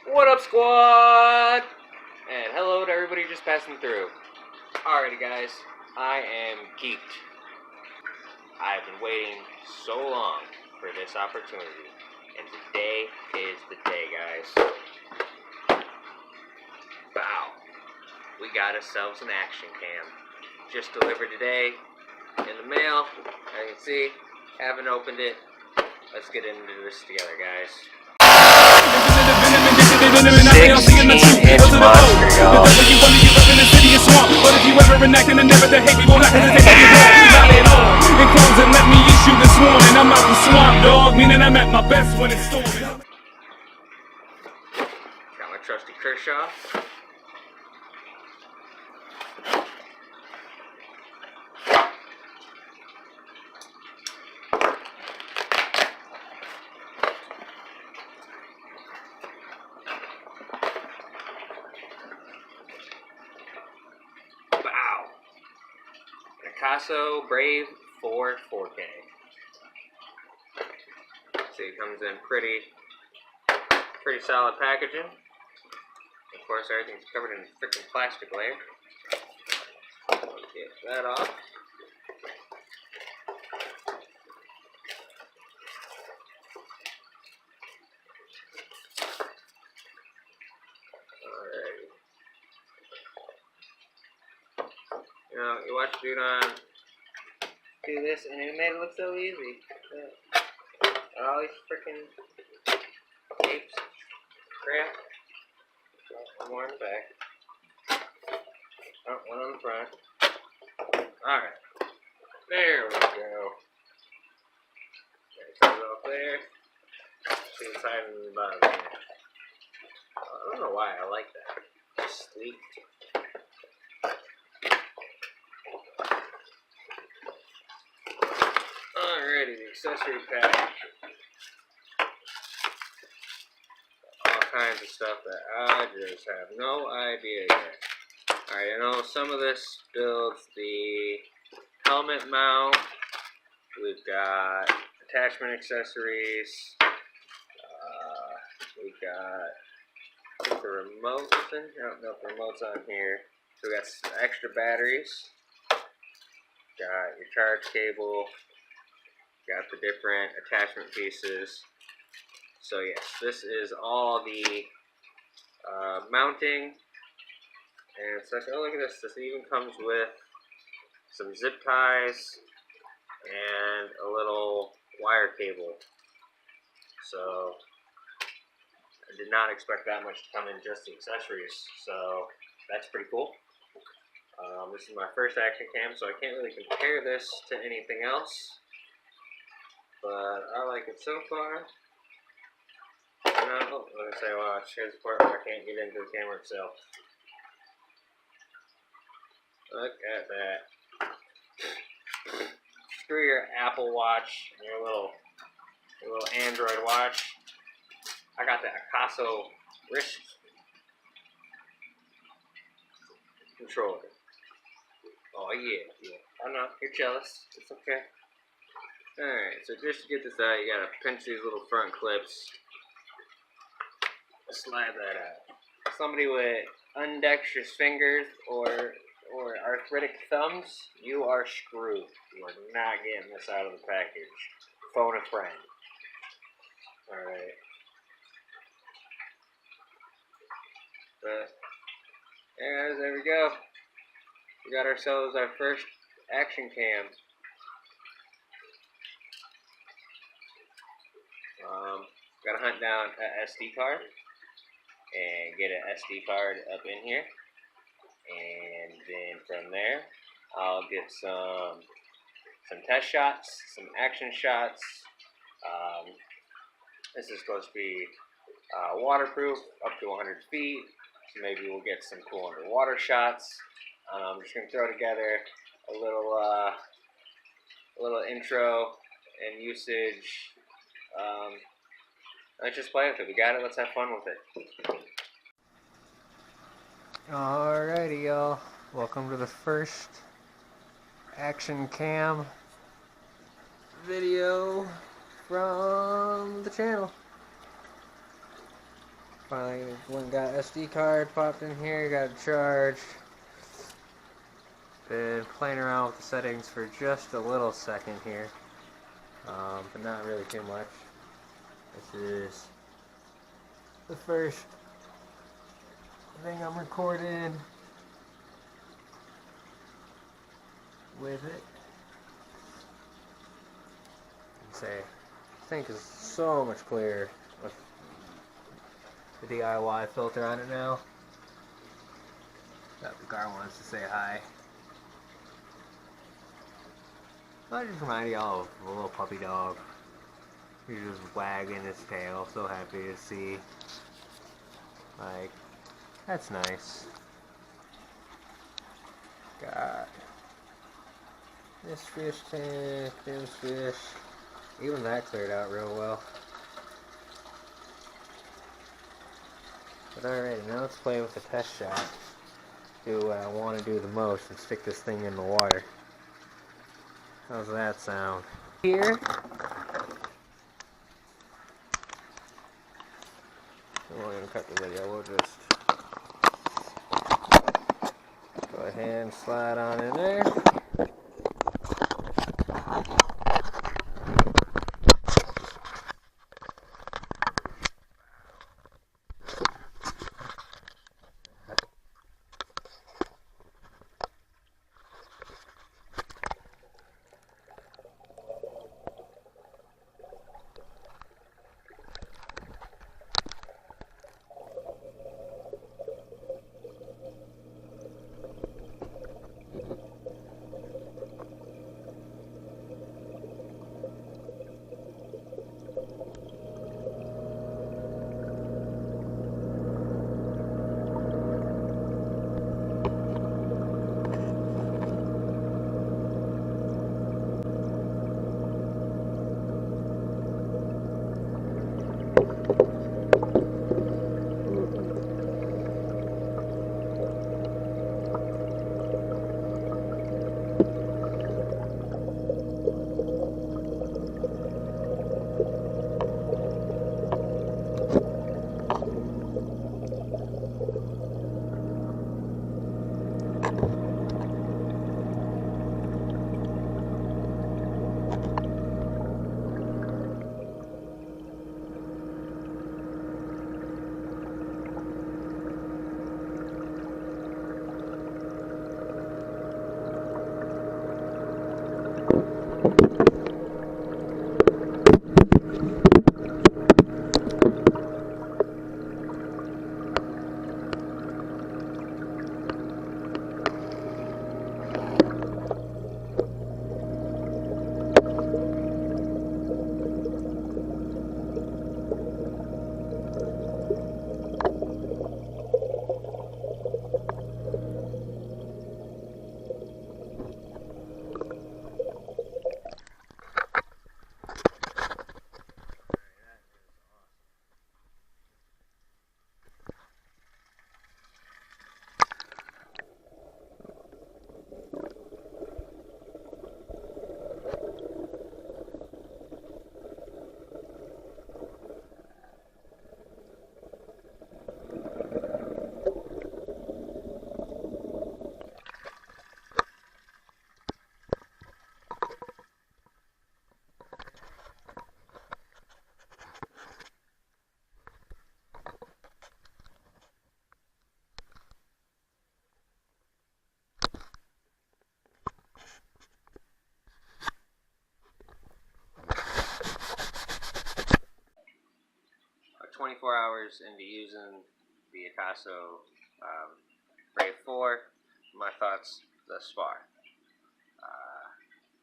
What up, squad? And hello to everybody just passing through. Alrighty, guys, I am geeked. I've been waiting so long for this opportunity, and today is the day, guys. Wow, we got ourselves an action cam. Just delivered today in the mail. As you can see, haven't opened it. Let's get into this together, guys. 16-inch monster, y'all. But if you ever enact and never the hate people not gonna take it not at all. In closing, let me issue this warning. I'm out the swamp, dog, meaning I'm at my best when it's storming. Got my trusty Kershaw. Wow. An Akaso Brave 4K. See, it comes in pretty solid packaging. Of course, everything's covered in freaking plastic layer. Get that off. Alrighty. You know, you watch dude on do this, and it made it look so easy. All these freaking tapes, crap. One more in the back. Oh, one on the front. Alright. There we go. Put it up there. See what's hiding in the bottom here. I don't know why I like that. Just sleek. Alrighty, the accessory pack. All kinds of stuff that I just have no idea yet. Alright, I know some of this builds the helmet mount. We've got attachment accessories. We've got the remote. I don't know if the remote's on here. So we got some extra batteries. Got your charge cable. Got the different attachment pieces. So yes, this is all the mounting and such. Oh, look at this. This even comes with some zip ties and a little wire cable. So I did not expect that much to come in just the accessories. So that's pretty cool. This is my first action cam, so I can't really compare this to anything else. But I like it so far. And oh, like I say, watch, here's the part where I can't get into the camera itself. Look at that. Screw your Apple Watch and your little Android watch. I got the Akaso wrist controller. Oh yeah. I know, you're jealous. It's okay. Alright, so just to get this out, you gotta pinch these little front clips. Slide that out. Somebody with undexterous fingers or arthritic thumbs, you are screwed. You are not getting this out of the package. Phone a friend. Alright. But, yeah, there we go. We got ourselves our first action cam. Gotta hunt down an SD card and get an SD card up in here, and then from there I'll get some test shots, some action shots. This is supposed to be waterproof up to 100 feet, so maybe we'll get some cool underwater shots. I'm just gonna throw together a little intro and usage. Let's just play with it. We got it. Let's have fun with it. Alrighty, y'all. Welcome to the first action cam video from the channel. Finally went and got SD card popped in here, got it charged. Been playing around with the settings for just a little second here, but not really too much. This is the first thing I'm recording with it. I think it's so much clearer with the DIY filter on it now. That the car wants to say hi. I just remind y'all of a little puppy dog. He's just wagging his tail, so happy to see. Like, that's nice. Got this fish tank, this fish. Even that cleared out real well. But alright, now let's play with the test shot. Do what I want to do the most and stick this thing in the water. How's that sound? Here. We won't even cut the video, we'll just go ahead and slide on in there. About 24 hours into using the Akaso Brave 4, my thoughts thus far.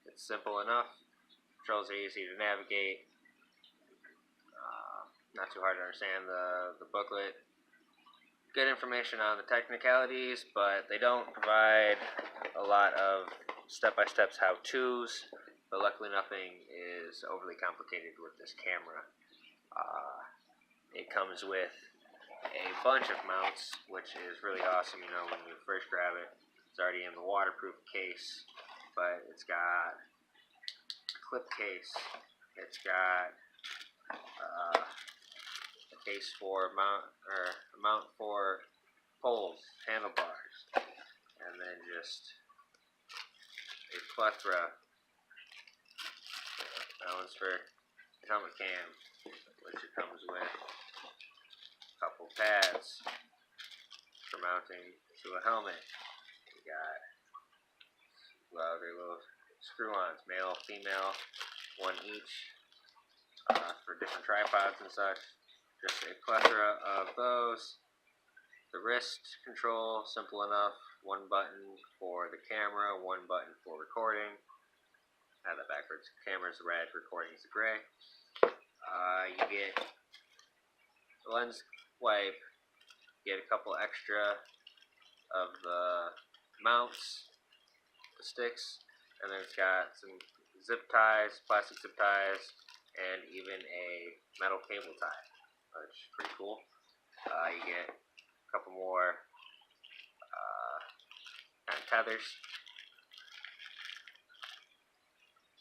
It's simple enough, controls are easy to navigate, not too hard to understand the booklet. Good information on the technicalities, but they don't provide a lot of step-by-step how-tos, but luckily nothing is overly complicated with this camera. It comes with a bunch of mounts, which is really awesome. You know, when you first grab it, it's already in the waterproof case, but it's got a clip case, it's got a case for mount for poles, handlebars, and then just a plethora. That one's for helmet cam, which it comes with a couple pads for mounting to a helmet. We got their little screw-ons, male, female, one each, for different tripods and such. Just a plethora of those. The wrist control, simple enough. One button for the camera, one button for recording. Have that backwards. Camera's red, recording's the gray. You get the lens wipe. Get a couple extra of the mounts, the sticks, and then it's got some zip ties, plastic zip ties, and even a metal cable tie, which is pretty cool. You get a couple more kind of tethers.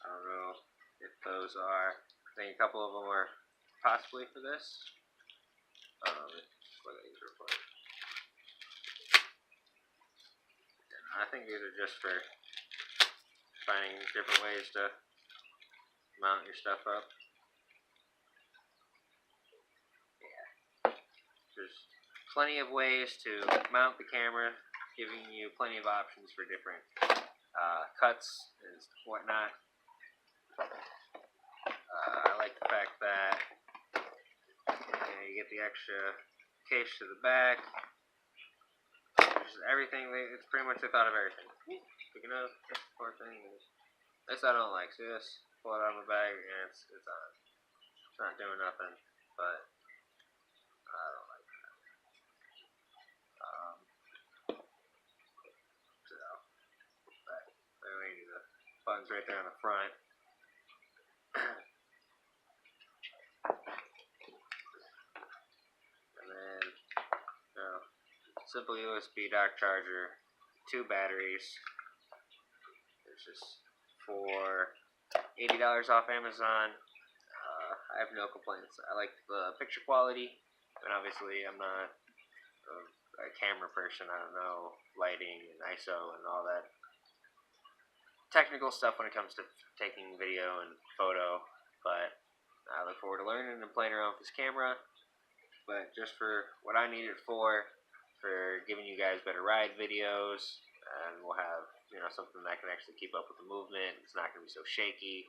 I don't know if those are, I think a couple of them are possibly for this. What these are for. And I think these are just for finding different ways to mount your stuff up. Yeah. There's plenty of ways to mount the camera, giving you plenty of options for different cuts and whatnot. I like the fact that you get the extra case to the back. Just everything, it's pretty much they thought of everything. Speaking of, poor thing is, this I don't like. See this? Pull it out of the bag and it's on. It's not doing nothing, but I don't like that. But anyway, the button's right there on the front. And then, simple USB dock charger, 2 batteries. It's just for $80 off Amazon. I have no complaints. I like the picture quality, and obviously I'm not a camera person. I don't know lighting and ISO and all that technical stuff when it comes to taking video and photo, but I look forward to learning and playing around with this camera. But just for what I need it for giving you guys better ride videos, and we'll have something that can actually keep up with the movement. It's not going to be so shaky.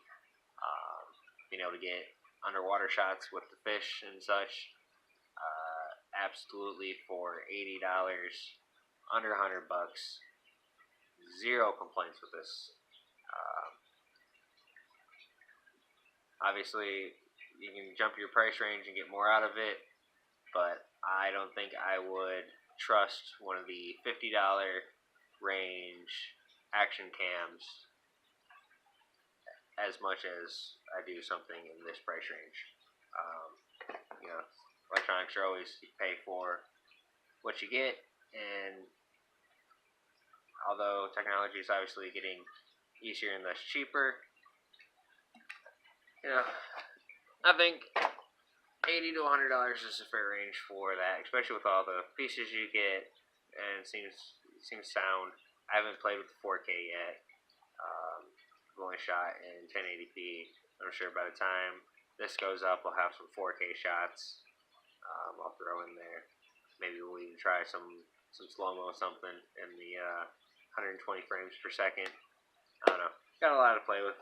Being able to get underwater shots with the fish and such, absolutely for $80, under $100, zero complaints with this. Obviously, you can jump your price range and get more out of it, but I don't think I would trust one of the $50 range action cams as much as I do something in this price range. Electronics are always, you pay for what you get, and although technology is obviously getting easier and thus cheaper, I think $80 to $100 is a fair range for that, especially with all the pieces you get, and it seems sound. I haven't played with the 4K yet. I've only shot in 1080p. I'm sure by the time this goes up, we'll have some 4K shots. I'll throw in there. Maybe we'll even try some slow-mo something in the 120 frames per second. I don't know. Got a lot to play with.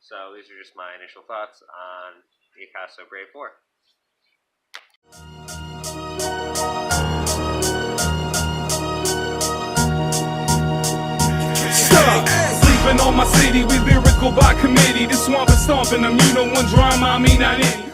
So these are just my initial thoughts on the Akaso Brave 4. Sleeping on my city with lyrical by committee. The swamp is stomping them, one drama, I mean not any.